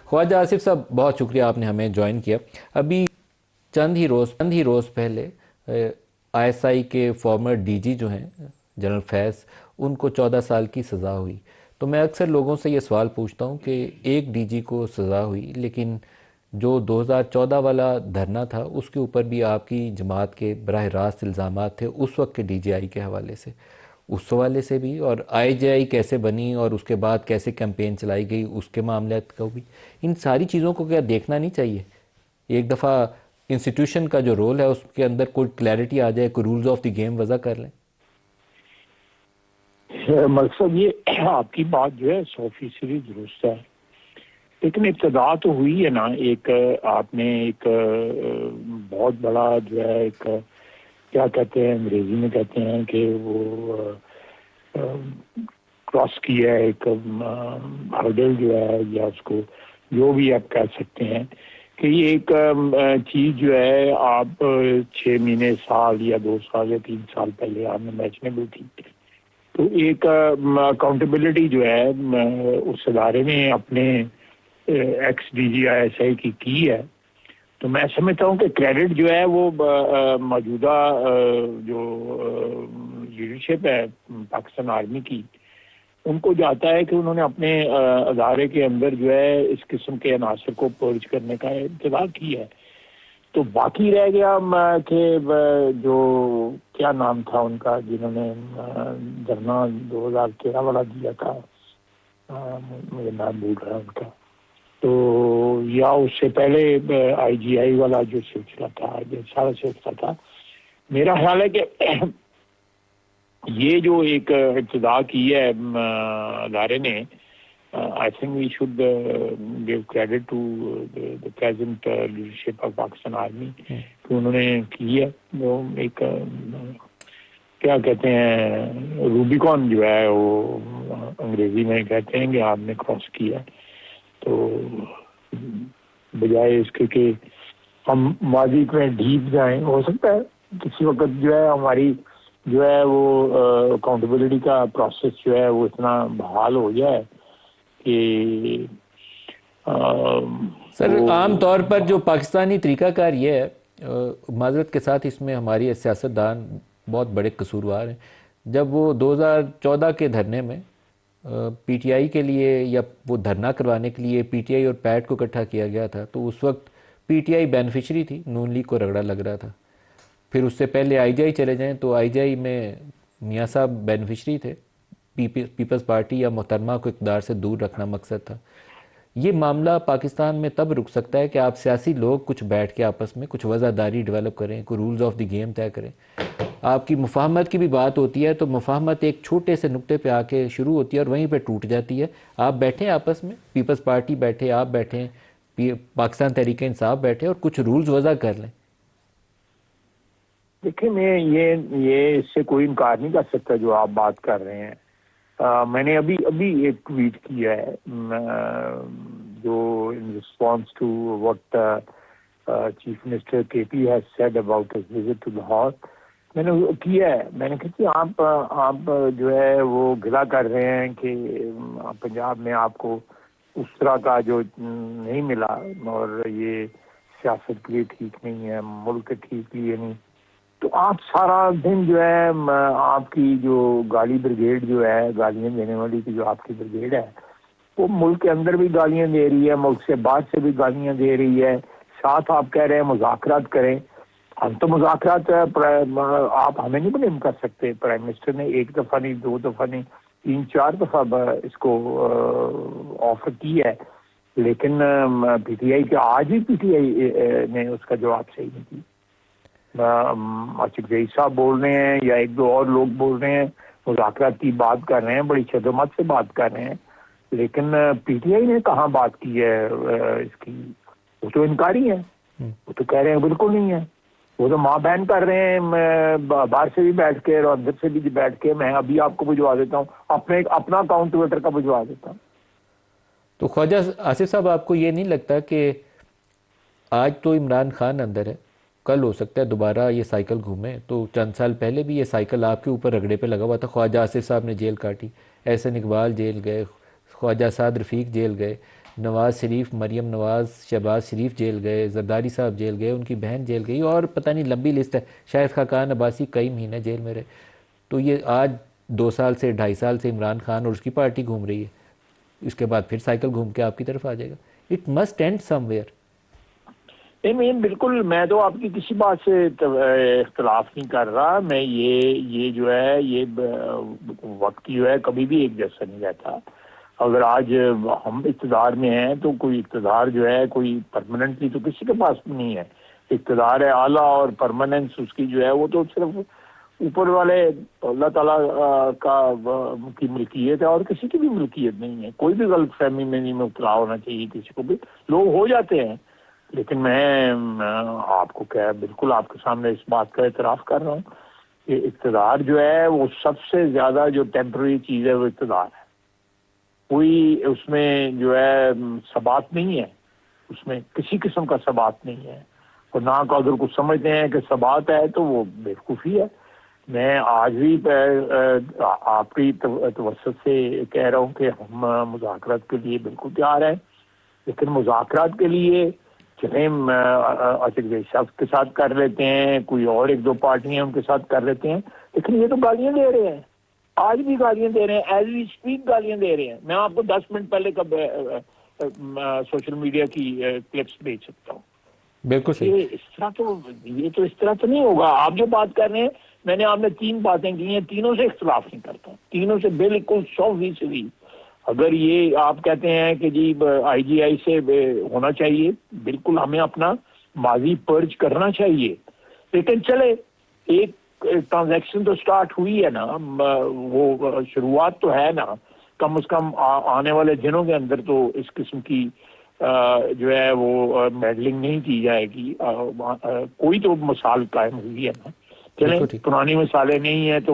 خواجہ آصف صاحب بہت شکریہ آپ نے ہمیں جوائن کیا. ابھی چند ہی روز پہلے آئی ایس آئی کے فارمر ڈی جی جو ہیں جنرل فیض، ان کو 14 سال کی سزا ہوئی. تو میں اکثر لوگوں سے یہ سوال پوچھتا ہوں کہ ایک ڈی جی کو سزا ہوئی، لیکن جو 2014 والا دھرنا تھا اس کے اوپر بھی آپ کی جماعت کے براہ راست الزامات تھے اس وقت کے ڈی جی آئی کے حوالے سے، اس حوالے سے بھی، اور آئی جے آئی کیسے بنی اور اس کے بعد کیسے کیمپین چلائی گئی اس کے معاملات کو بھی. ان ساری چیزوں کو کیا دیکھنا نہیں چاہیے؟ ایک دفعہ انسٹیٹیوشن کا جو رول ہے اس کے اندر کوئی کلیئرٹی آ جائے، کوئی رولز آف دی گیم وضع کر لیں. مقصد یہ آپ کی بات جو ہے 100% درست ہے، لیکن ابتدا تو ہوئی ہے نا. ایک آپ نے ایک بہت بڑا جو ہے ایک کیا کہتے ہیں انگریزی میں کہتے ہیں کہ وہ کراس کیا ہے ایک ہرڈل جو ہے، یا اس کو جو بھی آپ کہہ سکتے ہیں کہ یہ ایک چیز جو ہے آپ 6 مہینے، سال یا 2 سال یا 3 سال پہلے آپ نے میچنیبل تھی. تو ایک اکاؤنٹیبلٹی جو ہے اس ادارے نے اپنے ex D G I S I کی ہے. تو میں سمجھتا ہوں کہ کریڈٹ جو ہے وہ موجودہ جو لیڈرشپ ہے پاکستان آرمی کی، ان کو جاتا ہے کہ انہوں نے اپنے ادارے کے اندر جو ہے اس قسم کے عناصر کو پرچ کرنے کا انتظار کیا ہے. تو باقی رہ گیا کہ جو کیا نام تھا ان کا جنہوں نے دھرنا 2013 والا دیا تھا، مجھے نام بھول رہا ہے ان کا، تو یا اس سے پہلے آئی جی آئی والا جو سلسلہ تھا، جو سارا سلسلہ تھا. میرا خیال ہے کہ یہ جو ایک ابتدا کی ہے ادارے نے، I think we should give credit to the present leadership of Pakistan Army کہ انہوں نے کی ہے. وہ ایک کیا کہتے ہیں روبیکون جو ہے وہ انگریزی میں کہتے ہیں کہ آپ نے کراس کیا. تو بجائے اس کے کہ ہم ماضی میں ڈھیپ جائیں، ہو سکتا ہے کسی وقت جو ہے ہماری جو ہے وہ اکاؤنٹیبلٹی کا پروسیس جو ہے وہ اتنا بحال ہو جائے کہ سر عام طور پر جو پاکستانی طریقہ کار یہ ہے، معذرت کے ساتھ اس میں ہماری سیاستدان بہت بڑے قصوروار ہیں. جب وہ 2014 کے دھرنے میں پی ٹی آئی کے لیے یا وہ دھرنا کروانے کے لیے پی ٹی آئی اور پیٹ کو اکٹھا کیا گیا تھا، تو اس وقت پی ٹی آئی بینیفیشری تھی، نون لیگ کو رگڑا لگ رہا تھا. پھر اس سے پہلے آئی جے آئی چلے جائیں تو آئی جے آئی میں میاں صاحب بینیفیشری تھے، پیپلز پارٹی یا محترمہ کو اقتدار سے دور رکھنا مقصد تھا. یہ معاملہ پاکستان میں تب رک سکتا ہے کہ آپ سیاسی لوگ کچھ بیٹھ کے آپس میں کچھ وضعداری ڈیولپ کریں، کوئی رولز آف دی گیم طے کریں. آپ کی مفاہمت کی بھی بات ہوتی ہے تو مفاہمت ایک چھوٹے سے نقطے پہ آ کے شروع ہوتی ہے اور وہیں پہ ٹوٹ جاتی ہے. آپ بیٹھیں آپس میں، پیپلز پارٹی بیٹھے، آپ بیٹھیں، پاکستان تحریک انصاف بیٹھے اور کچھ رولز وضع کر لیں. دیکھیں میں یہ اس سے کوئی انکار نہیں کر سکتا جو آپ بات کر رہے ہیں. میں نے ابھی ایک ٹویٹ کیا ہے جو in response to what chief minister K P has said about his visit to Lahore. میں نے کیا ہے، میں نے کہا کہ آپ جو ہے وہ گلا کر رہے ہیں کہ پنجاب میں آپ کو اس طرح کا جو نہیں ملا اور یہ سیاست کے لیے ٹھیک نہیں ہے، ملک کے ٹھیک لیے نہیں. تو آپ سارا دن جو ہے آپ کی جو گالی بریگیڈ جو ہے، گالیاں دینے والی کی جو آپ کی بریگیڈ ہے، وہ ملک کے اندر بھی گالیاں دے رہی ہے، ملک سے باہر سے بھی گالیاں دے رہی ہے. ساتھ آپ کہہ رہے ہیں مذاکرات کریں. ہم تو مذاکرات آپ ہمیں نہیں بلیم کر سکتے. پرائم منسٹر نے 1 دفعہ نہیں، 2 دفعہ نہیں، 3-4 دفعہ اس کو آفر کی ہے، لیکن پی ٹی آئی کے آج ہی پی ٹی آئی نے اس کا جواب صحیح نہیں دیا. آصف زئی صاحب بول رہے ہیں یا 1-2 اور لوگ بول رہے ہیں مذاکرات کی بات کر رہے ہیں، بڑی شدت سے بات کر رہے ہیں، لیکن پی ٹی آئی نے کہاں بات کی ہے اس کی؟ وہ تو انکاری ہے، وہ تو کہہ رہے ہیں بالکل نہیں ہے. وہ تو ماں بہن کر رہے ہیں. میں باہر سے بھی بیٹھ کے اور اندر سے بھی بیٹھ کے میں ابھی آپ کو بھجوا دیتا ہوں، اپنا اکاؤنٹ ٹویٹر کا بھجوا دیتا ہوں. تو خواجہ آصف صاحب آپ کو یہ نہیں لگتا کہ آج تو عمران خان اندر ہے، کل ہو سکتا ہے دوبارہ یہ سائیکل گھومے؟ تو چند سال پہلے بھی یہ سائیکل آپ کے اوپر رگڑے پہ لگا ہوا تھا. خواجہ آصف صاحب نے جیل کاٹی، احسن اقبال جیل گئے، خواجہ سعد رفیق جیل گئے. نواز شریف، مریم نواز، شہباز شریف جیل گئے، زرداری صاحب جیل گئے، ان کی بہن جیل گئی، اور پتہ نہیں لمبی لسٹ ہے، شاہد خاقان عباسی کئی مہینے جیل میں رہے. تو یہ آج 2 سال سے 2.5 سال سے عمران خان اور اس کی پارٹی گھوم رہی ہے، اس کے بعد پھر سائیکل گھوم کے آپ کی طرف آ جائے گا. It must end somewhere. نہیں بالکل، میں تو آپ کی کسی بات سے اختلاف نہیں کر رہا. میں یہ جو ہے یہ وقت جو ہے کبھی بھی ایک جیسا نہیں رہتا. اگر آج ہم اقتدار میں ہیں تو کوئی اقتدار جو ہے کوئی پرماننٹلی تو کسی کے پاس نہیں ہے. اقتدار ہے اعلیٰ اور پرماننس اس کی جو ہے وہ تو صرف اوپر والے اللہ تعالیٰ کی ملکیت ہے، اور کسی کی بھی ملکیت نہیں ہے. کوئی بھی غلط فہمی میں نہیں مبتلا ہونا چاہیے کسی کو بھی. لوگ ہو جاتے ہیں، لیکن میں آپ کو بالکل آپ کے سامنے اس بات کا اعتراف کر رہا ہوں کہ اقتدار جو ہے وہ سب سے زیادہ جو ٹیمپرری چیز ہے وہ اقتدار ہے. کوئی اس میں جو ہے ثبات نہیں ہے، اس میں کسی قسم کا ثبات نہیں ہے. اور نہ کو اگر کچھ سمجھتے ہیں کہ ثبات ہے تو وہ بیوقوفی ہے. میں آج بھی آپ کی توسط سے کہہ رہا ہوں کہ ہم مذاکرات کے لیے بالکل تیار ہیں، لیکن مذاکرات کے لیے چلیں شخص کے ساتھ کر لیتے ہیں، کوئی اور 1-2 پارٹیاں ان کے ساتھ کر لیتے ہیں، لیکن یہ تو گالیاں دے رہے ہیں. آج بھی گالیاں دے رہے ہیں، ایز وی اسپیک گالیاں دے رہے ہیں. میں آپ کو 10 منٹ پہلے کب سوشل میڈیا کی کلپس بھیج سکتا ہوں. بالکل صحیح. یہ اس طرح تو نہیں ہوگا. آپ جو بات کر رہے ہیں، میں نے آپ نے 3 باتیں کی ہیں، تینوں سے اختلاف نہیں کرتا، تینوں سے بالکل 100%. اگر یہ آپ کہتے ہیں کہ جی آئی جی آئی سے ہونا چاہیے، بالکل ہمیں اپنا ماضی پرج کرنا چاہیے. لیکن چلے ایک ٹرانزیکشن تو سٹارٹ ہوئی ہے نا، وہ شروعات تو ہے نا. کم از کم آنے والے دنوں کے اندر تو اس قسم کی جو ہے وہ میڈلنگ نہیں کی جائے گی. کوئی تو مثال قائم ہوئی ہے نا. چلیں پرانی مثالیں نہیں ہیں تو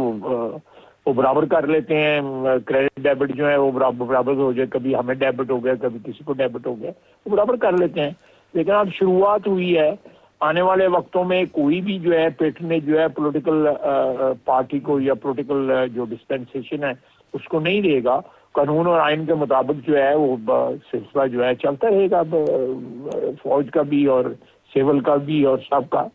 وہ برابر کر لیتے ہیں. کریڈٹ ڈیبٹ جو ہے وہ برابر ہو جائے، کبھی ہمیں ڈیبٹ ہو گیا، کبھی کسی کو ڈیبٹ ہو گیا، وہ برابر کر لیتے ہیں. لیکن اب شروعات ہوئی ہے. آنے والے وقتوں میں کوئی بھی جو ہے پیٹرنیج جو ہے پولیٹیکل پارٹی کو یا پولیٹیکل جو ڈسپینسیشن ہے اس کو نہیں دے گا. قانون اور آئین کے مطابق جو ہے وہ سلسلہ جو ہے چلتا رہے گا، فوج کا بھی اور سیول کا بھی اور سب کا.